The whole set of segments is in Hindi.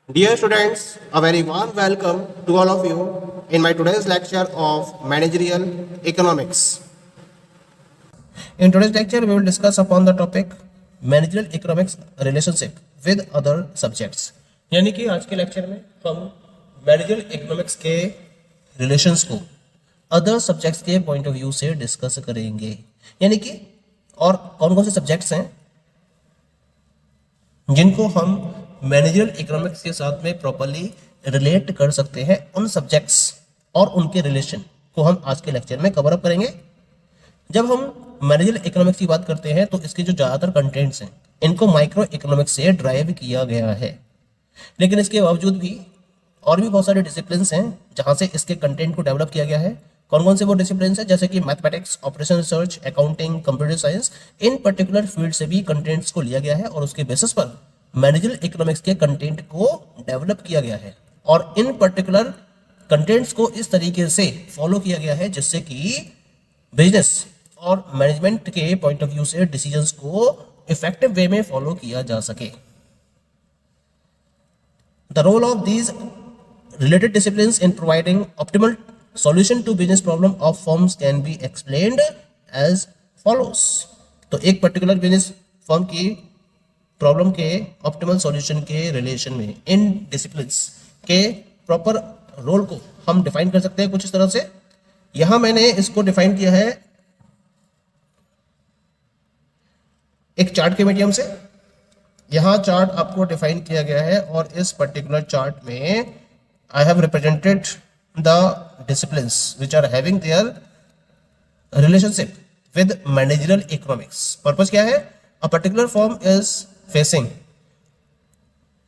Dear students, a very warm welcome to all of you in my today's lecture of Managerial Economics. In today's lecture, we will discuss upon the topic Managerial Economics relationship with other subjects. यानी कि आज के लेक्चर में हम मैनेजरियल इकोनॉमिक्स के रिलेशंस को अदर सब्जेक्ट्स के पॉइंट ऑफ व्यू से डिस्कस करेंगे। यानी कि और कौन कौन से सब्जेक्ट्स हैं जिनको हम मैनेजरियल इकोनॉमिक्स के साथ में प्रॉपर्ली रिलेट कर सकते हैं, उन सब्जेक्ट्स और उनके रिलेशन को हम आज के लेक्चर में कवर अप करेंगे। जब हम मैनेजरियल इकोनॉमिक्स की बात करते हैं तो इसके जो ज़्यादातर कंटेंट्स हैं इनको माइक्रो इकोनॉमिक्स से ड्राइव किया गया है, लेकिन इसके बावजूद भी और भी बहुत सारे डिसिप्लिन्स हैं जहाँ से इसके कंटेंट को डेवलप किया गया है। कौन कौन से वो डिसिप्लिन्स हैं, जैसे कि mathematics, operation research, accounting, computer science, इन पर्टिकुलर फील्ड से भी कंटेंट्स को लिया गया है और उसके बेसिस पर मैनेजरियल इकोनॉमिक्स के कंटेंट को डेवलप किया गया है। और इन पर्टिकुलर कंटेंट्स को इस तरीके से फॉलो किया गया है जिससे कि बिजनेस और मैनेजमेंट के पॉइंट ऑफ व्यू से डिसीजंस को इफेक्टिव वे में फॉलो किया जा सके। The role of these related disciplines in providing optimal solution to business problem of firms can be explained as follows. तो एक पर्टिकुलर बिजनेस फर्म की प्रॉब्लम के ऑप्टिमल सॉल्यूशन के रिलेशन में इन डिसिप्लिन्स के प्रॉपर रोल को हम डिफाइन कर सकते हैं कुछ इस तरह से। यहां मैंने इसको डिफाइन किया है एक चार्ट के मीडियम से। यहाँ चार्ट आपको डिफाइन किया गया है और इस पर्टिकुलर चार्ट में I have represented the disciplines which are having their relationship with managerial economics. Purpose क्या है? A particular firm is facing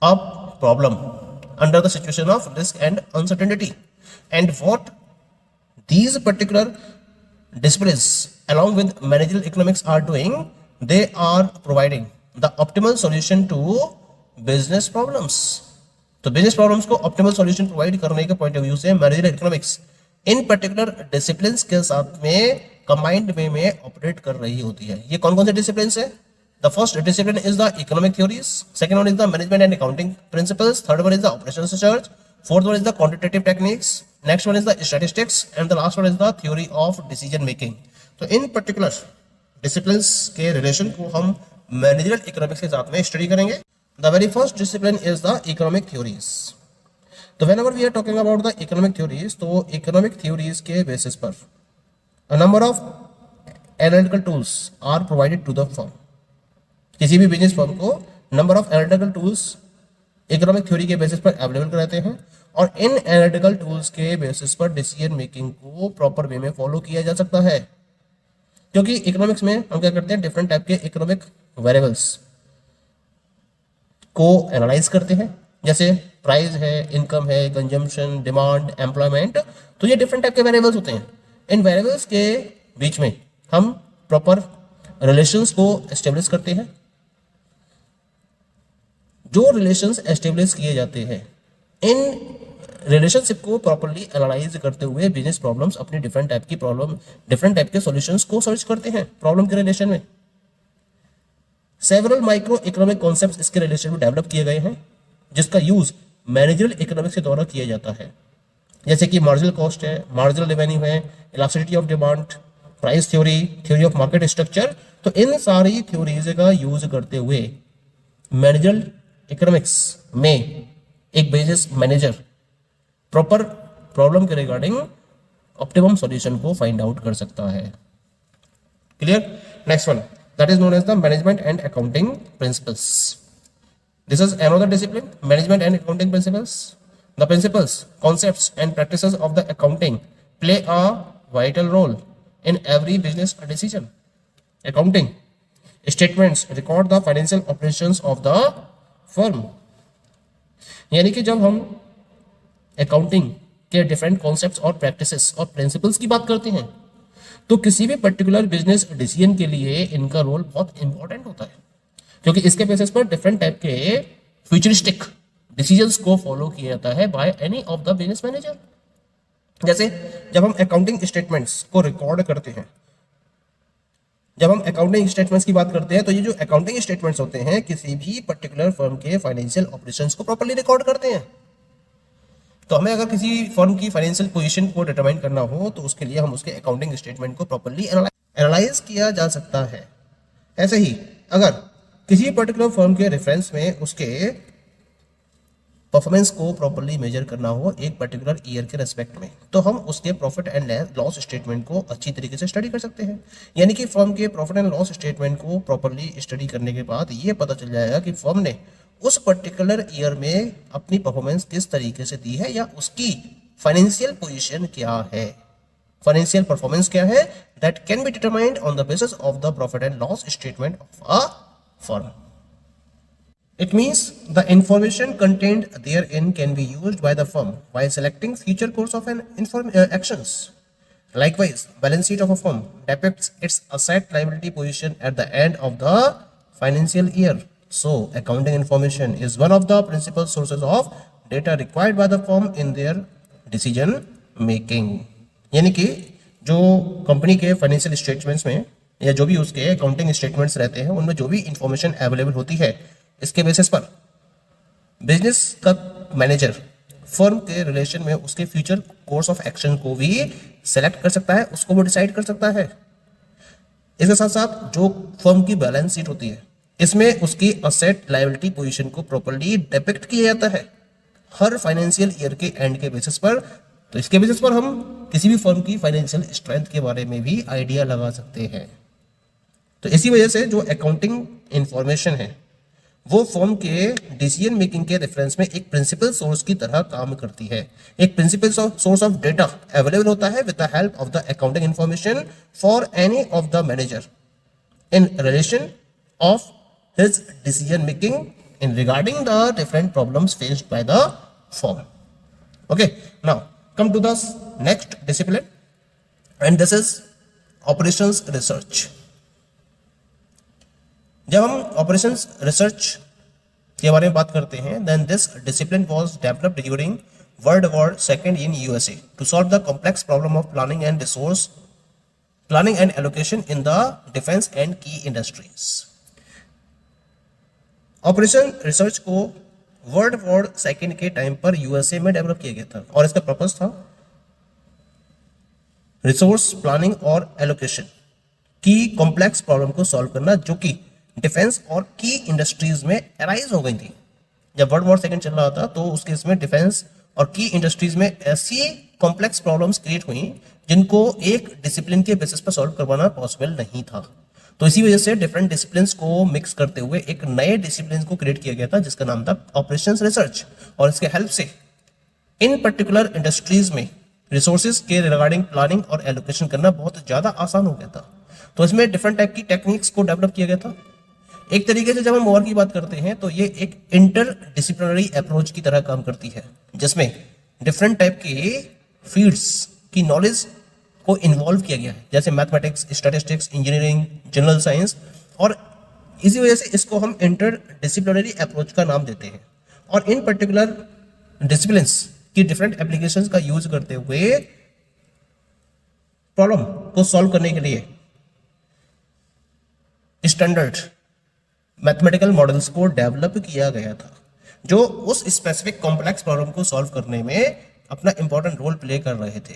a problem under the situation of risk and uncertainty, and what these particular disciplines along with managerial economics are doing, they are providing the optimal solution to business problems. तो business problems को optimal solution provide करने के point of view से managerial economics इन particular disciplines के साथ में combined way में operate कर रही होती है। ये कौन कौन से disciplines है? The first discipline is the economic theories, second one is the management and accounting principles, third one is the operations research, fourth one is the quantitative techniques, next one is the statistics, and the last one is the theory of decision making. तो इन पर्टिकुलर डिसिप्लिन्स के रिलेशन को हम मैनेजरियल इकोनॉमिक्स के साथ में स्टडी करेंगे। The very first discipline is the economic theories. तो whenever we are talking about the economic theories, तो इकोनॉमिक थ्योरीज के बेसिस पर a number of analytical tools are provided to the firm. किसी भी बिजनेस फर्म को number of analytical tools economic theory के बेसिस पर अवेलेबल कराते हैं और इन एनालिटिकल टूल्स के बेसिस पर डिसीजन मेकिंग को प्रॉपर वे में फॉलो किया जा सकता है। क्योंकि इकोनॉमिक्स में हम क्या करते हैं, डिफरेंट टाइप के इकोनॉमिक वेरिएबल्स को एनालाइज करते हैं, जैसे प्राइस है, इनकम है, कंजम्पशन, डिमांड, एम्प्लॉयमेंट। तो ये डिफरेंट टाइप के वेरिएबल्स होते हैं। इन वेरिएबल्स के बीच में हम प्रॉपर रिलेशंस को एस्टेब्लिश करते हैं। जो रिलेशंस एस्टेब्लिश किए जाते हैं, इन रिलेशनशिप को प्रॉपर्ली एनालाइज करते हुए बिजनेस प्रॉब्लम्स अपनी डिफरेंट टाइप की प्रॉब्लम, डिफरेंट टाइप के सॉल्यूशंस को सर्च करते हैं प्रॉब्लम के रिलेशन में। सेवरल माइक्रो इकोनॉमिक कॉन्सेप्ट्स इसके रिलेशन में डेवलप किए गए हैं जिसका यूज मैनेजरियल इकोनॉमिक्स के द्वारा किया जाता है, जैसे कि मार्जिनल कॉस्ट है, मार्जिनल रेवेन्यू है, elasticity of demand, price theory, theory of market structure. तो इन सारी थ्योरीज का यूज करते हुए मैनेजरियल इकोनॉमिक्स में एक बिजनेस मैनेजर प्रॉपर प्रॉब्लम के रिगार्डिंग ऑप्टिमम सॉल्यूशन को फाइंड आउट कर सकता है। Clear? Next one, that is known as the management and accounting principles. This is another discipline, management and accounting principles. The principles, concepts and practices of the accounting play a vital role in every business decision. Accounting statements record the financial operations of the firm. यानी कि जब हम अकाउंटिंग के डिफरेंट कॉन्सेप्ट्स और प्रैक्टिसेस और प्रिंसिपल्स की बात करते हैं तो किसी भी पर्टिकुलर बिजनेस डिसीजन के लिए इनका रोल बहुत इंपॉर्टेंट होता है, क्योंकि इसके बेसिस पर डिफरेंट टाइप के फ्यूचरिस्टिक डिसीजंस को फॉलो किया जाता है by any of the business manager. जैसे जब हम अकाउंटिंग स्टेटमेंट्स को रिकॉर्ड करते हैं, जब हम अकाउंटिंग स्टेटमेंट्स की बात करते हैं तो ये जो अकाउंटिंग स्टेटमेंट्स होते हैं किसी भी पर्टिकुलर फर्म के फाइनेंशियल ऑपरेशंस को प्रॉपर्ली रिकॉर्ड करते हैं। तो हमें अगर किसी फर्म की फाइनेंशियल पोजीशन को डिटरमाइन करना हो तो उसके लिए हम उसके अकाउंटिंग स्टेटमेंट को प्रॉपर्ली एनालाइज किया जा सकता है। ऐसे ही अगर किसी पर्टिकुलर फर्म के रेफरेंस में उसके परफॉर्मेंस को प्रॉपर्ली मेजर करना हो एक पर्टिकुलर ईयर के रेस्पेक्ट में, तो हम उसके प्रॉफिट एंड लॉस स्टेटमेंट को अच्छी तरीके से स्टडी कर सकते हैं। यानी कि फर्म के प्रॉफिट एंड लॉस स्टेटमेंट को प्रॉपर्ली स्टडी करने के बाद ये पता चल जाएगा कि फर्म ने उस पर्टिकुलर ईयर में अपनी परफॉर्मेंस किस तरीके से दी है या उसकी फाइनेंशियल पोजीशन क्या है, फाइनेंशियल परफॉर्मेंस क्या है, that can be determined on the basis of the profit and loss statement of a firm. It means the information contained therein can be used by the firm while selecting future course of an actions. Likewise, balance sheet of a firm depicts its asset liability position at the end of the financial year. So, accounting information is one of the principal sources of data required by the firm in their decision making. यानी कि जो कंपनी के फाइनेंशियल स्टेटमेंट्स में या जो भी उसके अकाउंटिंग स्टेटमेंट्स रहते हैं उनमें जो भी इंफॉर्मेशन अवेलेबल होती है इसके बेसिस पर बिजनेस का मैनेजर फर्म के रिलेशन में उसके फ्यूचर कोर्स ऑफ एक्शन को भी सेलेक्ट कर सकता है, उसको भी डिसाइड कर सकता है। इसके साथ साथ जो फर्म की बैलेंस शीट होती है इसमें उसकी असेट लायबिलिटी पोजीशन को प्रॉपर्ली डिपिक्ट किया जाता है हर फाइनेंशियल ईयर के एंड के बेसिस पर। तो इसके बेसिस पर हम किसी भी फर्म की फाइनेंशियल स्ट्रेंथ के बारे में भी आइडिया लगा सकते हैं। तो इसी वजह से जो अकाउंटिंग इंफॉर्मेशन है वो फर्म के डिसीजन मेकिंग के रेफरेंस में एक प्रिंसिपल सोर्स की तरह काम करती है। एक principal source of data available होता है with the help of the accounting information for any of the manager in relation of his decision making in regarding the different problems faced by the firm. Okay, now come to the next discipline and this is operations research. जब हम operations research के बारे में बात करते हैं then this discipline was developed during World War II in USA to solve the complex problem of planning and allocation in the defense and key industries. Operation research को वर्ल्ड वॉर सेकेंड के टाइम पर यूएसए में डेवलप किया गया था और इसका पर्पस था रिसोर्स प्लानिंग और एलोकेशन की कॉम्प्लेक्स प्रॉब्लम को सॉल्व करना जो कि डिफेंस और की इंडस्ट्रीज में अराइज हो गई थी। जब वर्ल्ड वॉर सेकेंड चल रहा था तो उसके इसमें डिफेंस और की इंडस्ट्रीज में ऐसी कॉम्प्लेक्स प्रॉब्लम्स क्रिएट हुई जिनको एक डिसिप्लिन के बेसिस पर सॉल्व करवाना पॉसिबल नहीं था। तो इसी वजह से डिफरेंट डिसिप्लिन्स को मिक्स करते हुए एक नए डिसिप्लिन को क्रिएट किया गया था जिसका नाम था ऑपरेशंस रिसर्च। और इसके हेल्प से इन पर्टिकुलर इंडस्ट्रीज में रिसोर्सेज के रिगार्डिंग प्लानिंग और एलोकेशन करना बहुत ज्यादा आसान हो गया था। तो इसमें डिफरेंट टाइप की टेक्निक्स को डेवलप किया गया था। एक तरीके से जब हम वॉर की बात करते हैं तो ये एक इंटर डिसिप्लिनरी अप्रोच की तरह काम करती है जिसमें डिफरेंट टाइप के फील्ड्स की नॉलेज को इन्वॉल्व किया गया है जैसे mathematics, statistics, engineering, general science. और इसी वजह से इसको हम इंटर डिसिप्लिनरी अप्रोच का नाम देते हैं। और इन पर्टिकुलर डिसिप्लिन्स की डिफरेंट एप्लीकेशंस का यूज करते हुए प्रॉब्लम को सॉल्व करने के लिए स्टैंडर्ड मैथमेटिकल मॉडल्स को डेवलप किया गया था जो उस स्पेसिफिक कॉम्प्लेक्स प्रॉब्लम को सॉल्व करने में अपना इंपॉर्टेंट रोल प्ले कर रहे थे।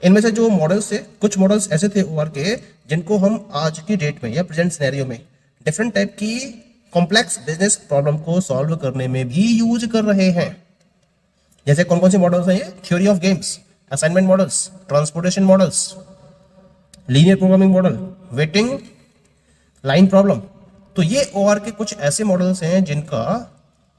इनमें से जो मॉडल्स थे, कुछ मॉडल्स ऐसे थे ओआर के जिनको हम आज की डेट में या प्रेजेंट सिनेरियो में डिफरेंट टाइप की कॉम्प्लेक्स बिजनेस प्रॉब्लम को सॉल्व करने में भी यूज कर रहे हैं। जैसे कौन कौन से मॉडल्स हैं ये? Theory of games, assignment models, transportation models, linear programming model, waiting line problem. तो ये ओआर के कुछ ऐसे मॉडल्स हैं जिनका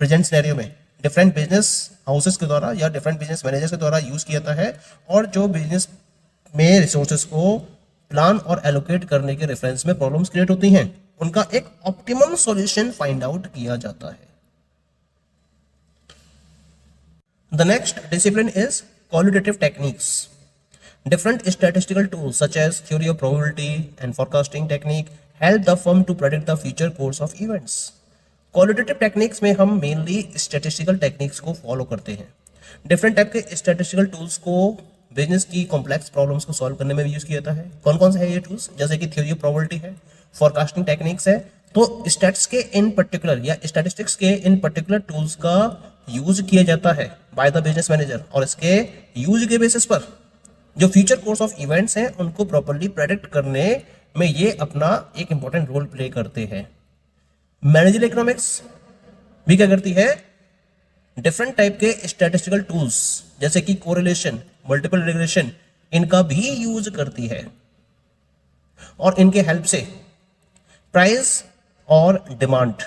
प्रेजेंट सिनेरियो में डिफरेंट बिजनेस हाउसेस के द्वारा या डिफरेंट बिजनेस मैनेजर्स के द्वारा यूज किया जाता है और जो बिजनेस में रिसोर्सेज को प्लान और एलोकेट करने के रेफरेंस में प्रॉब्लम्स क्रिएट होती हैं उनका एक ऑप्टिमम सॉल्यूशन फाइंड आउट किया जाता है। The next discipline is qualitative techniques. Different statistical tools such as theory of probability and forecasting technique help the firm to predict the future course of events. Qualitative techniques में हम mainly statistical techniques को follow करते हैं। Different type के statistical tools को बिजनेस की कॉम्प्लेक्स प्रॉब्लम्स को सॉल्व करने में भी यूज किया जाता है। कौन कौन से है ये टूल्स? जैसे कि थ्योरी ऑफ प्रोबेबिलिटी है, फोरकास्टिंग टेक्निक्स है। तो स्टैट्स के इन पर्टिकुलर या स्टैटिस्टिक्स के इन पर्टिकुलर टूल्स का यूज किया जाता है बाय द बिजनेस मैनेजर, और इसके यूज के बेसिस पर जो फ्यूचर कोर्स ऑफ इवेंट्स हैं उनको प्रॉपर्ली प्रेडिक्ट करने में ये अपना एक इंपॉर्टेंट रोल प्ले करते हैं। मैनेजर इकोनॉमिक्स भी क्या करती है? डिफरेंट टाइप के स्टैटिस्टिकल टूल्स जैसे कि कोरिलेशन, मल्टीपल रिग्रेशन, इनका भी यूज करती है, और इनके हेल्प से प्राइस और डिमांड,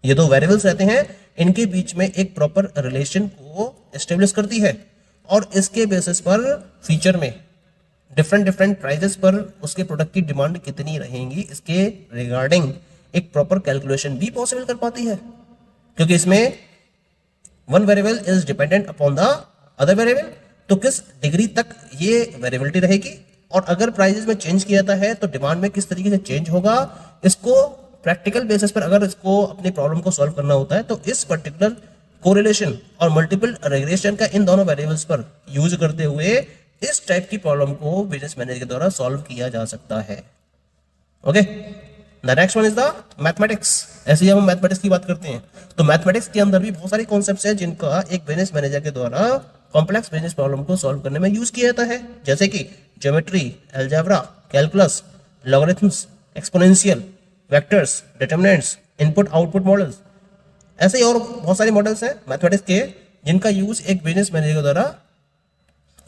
ये दो वेरिएबल्स रहते हैं, इनके बीच में एक प्रॉपर रिलेशन को एस्टेब्लिश करती है, और इसके बेसिस पर फ्यूचर में डिफरेंट प्राइजेस पर उसके प्रोडक्ट की डिमांड कितनी रहेंगी, इसके रिगार्डिंग एक प्रॉपर कैलकुलेशन भी पॉसिबल कर पाती है, क्योंकि इसमें one variable is dependent upon the other variable. तो किस डिग्री तक ये वेरिएबिलिटी रहेगी, और अगर प्राइजेस में चेंज किया जाता है तो डिमांड में किस तरीके से चेंज होगा, इसको प्रैक्टिकल बेसिस पर अगर इसको अपनी प्रॉब्लम को सॉल्व करना होता है तो इस पर्टिकुलर कोरिलेशन और मल्टीपल रिग्रेशन का इन दोनों वेरिएबल्स पर यूज करते हुए इस टाइप की प्रॉब्लम को बिजनेस मैनेजर के द्वारा सॉल्व किया जा सकता है। Okay, the next one is the mathematics. ऐसे ही हम मैथमेटिक्स की बात करते हैं तो मैथमेटिक्स के अंदर भी बहुत सारे कॉन्सेप्ट्स हैं जिनका एक बिजनेस मैनेजर के द्वारा कॉम्प्लेक्स बिजनेस प्रॉब्लम को सॉल्व करने में यूज किया जाता है, जैसे कि geometry, algebra, calculus, logarithms, exponential, vectors, determinants, input output models. ऐसे ही और बहुत सारे मॉडल्स हैं मैथमेटिक्स के जिनका यूज एक बिजनेस मैनेजर के द्वारा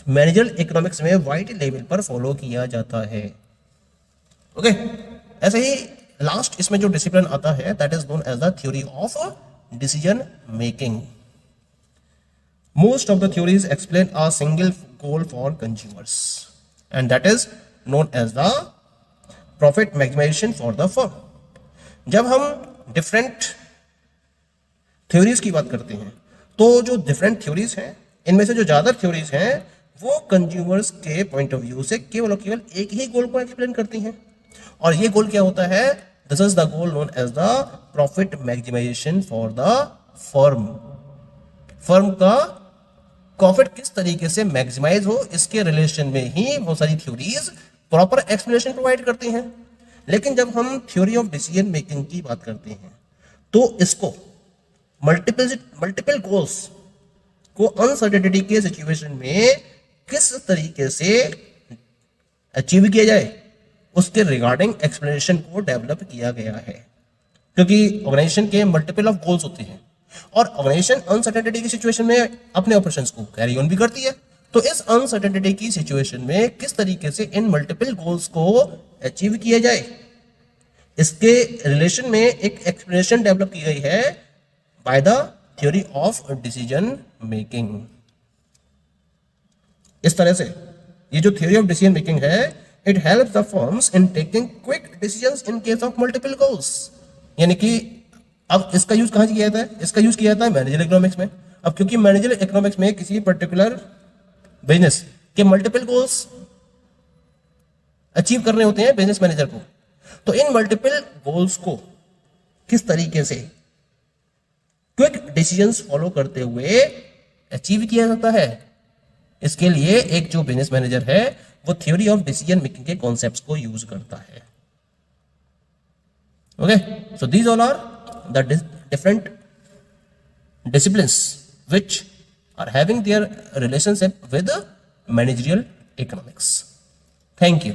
मैनेजरल इकोनॉमिक्स में वाइड लेवल पर फॉलो किया जाता है। ओके, ऐसे ही लास्ट इसमें जो डिसिप्लिन आता है that is known as the theory of decision making. Most of the theories explain a single goal for consumers, and that is known as the profit maximization for the firm. जब हम different theories की बात करते हैं तो जो different theories हैं इनमें से जो ज़्यादा theories हैं वो consumers के point of view से केवल और केवल एक ही गोल को explain करती हैं, और ये गोल क्या होता है? This is the goal known as the profit maximization for the firm. Firm का प्रॉफिट किस तरीके से मैक्सिमाइज हो, इसके रिलेशन में ही बहुत सारी थ्योरीज प्रॉपर एक्सप्लेनेशन प्रोवाइड करती हैं। लेकिन जब हम थ्योरी ऑफ डिसीजन मेकिंग की बात करते हैं तो इसको मल्टीपल गोल्स को अनसर्टेनिटी के सिचुएशन में किस तरीके से अचीव किया जाए उसके रिगार्डिंग एक्सप्लेनेशन को डेवलप किया गया है, क्योंकि ऑर्गेनाइजेशन के मल्टीपल ऑफ गोल्स होते हैं और ऑर्गेनाइजेशन अनसर्टेनिटी की सिचुएशन में अपने ऑपरेशंस को कैरी ऑन भी करती है। तो इस अनसर्टेनिटी की सिचुएशन में किस तरीके से इन मल्टीपल गोल्स को अचीव किया जाए इसके रिलेशन में एक एक्सप्लेनेशन डेवलप की गई है by the theory of decision making. इस तरह से ये जो थ्योरी ऑफ डिसीजन मेकिंग है it helps the firms in taking quick decisions in case of multiple goals. यानी कि अब इसका यूज कहां किया जाता है? इसका यूज किया जाता है मैनेजर इकोनॉमिक्स में। अब क्योंकि मैनेजर इकोनॉमिक्स में किसी पर्टिकुलर बिजनेस के मल्टीपल गोल्स अचीव करने होते हैं बिजनेस मैनेजर को, तो इन मल्टीपल गोल्स को किस तरीके से क्विक डिसीजंस फॉलो करते हुए अचीव किया जाता है, इसके लिए एक जो बिजनेस मैनेजर है वो थ्योरी ऑफ डिसीजन मेकिंग के कॉन्सेप्ट्स को यूज करता है। Okay, so these all are the different disciplines which are having their relationship with managerial economics. Thank you.